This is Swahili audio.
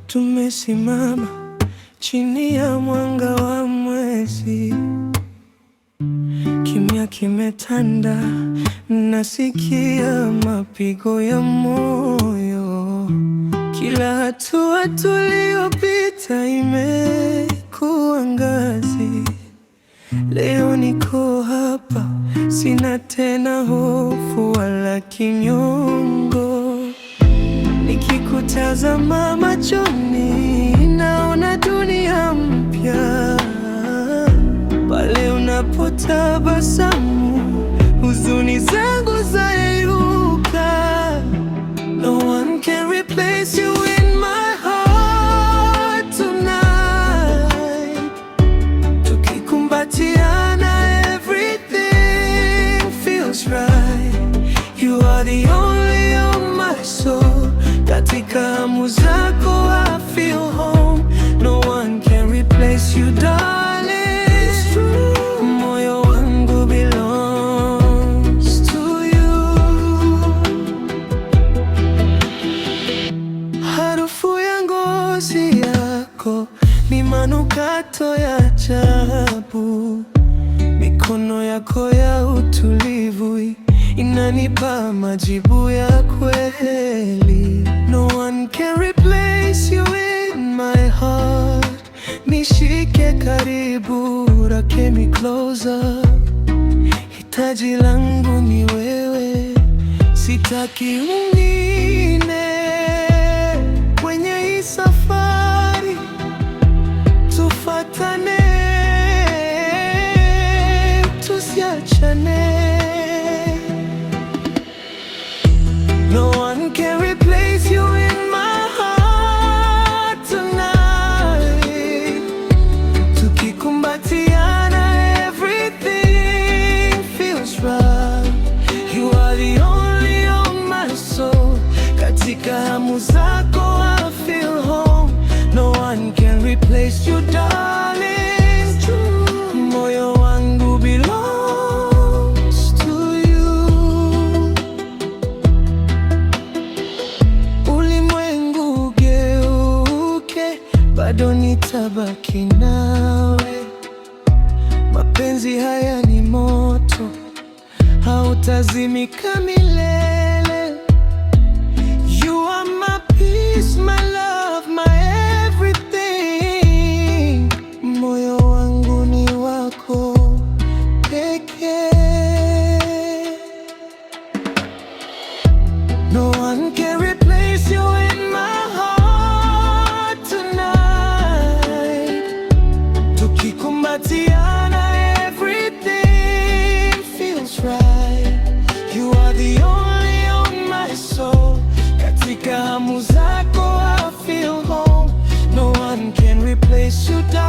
Tumesimama chini ya mwanga wa mwezi, kimya kimetanda, nasikia mapigo ya moyo. Kila hatua tuliyopita imekuwa ngazi. Leo niko hapa, sina tena hofu wala kinyongo. Nikikutazama machoni, naona dunia mpya. Pale unapotabasamu, huzuni zangu zayeyuka. No one can replace you in my heart tonight. Tukikumbatiana, everything feels right. You are the only on my soul. Katika hamu zako I feel home. No one can replace you, darling. It's true. Moyo wangu belongs to you. Harufu ya ngozi yako ni manukato ya ajabu. Mikono yako ya utulivu inanipa majibu ya kweli. No one can replace you in my heart. Nishike karibu, rake me closer. Hitaji langu ni wewe, sitaki mwingine. Kwenye hii safari tufuatane, tusiachane. No one can replace you in my heart tonight. Tukikumbatiana, everything feels right. You are the only on my soul. Katika hamu zako I feel home. No one can replace you, darling. True. Moyo wangu belongs to you. Ulimwengu geuke, bado nitabaki nawe. Mapenzi haya ni moto, hautazimika milele. You are my peace, my love, my everything. Moyo wangu ni wako pekee. No one can replace you in my heart tonight. Tukikumbatiana, everything feels right. You are the only on my soul. Katika hamu zako I feel home. No one can replace you, darling.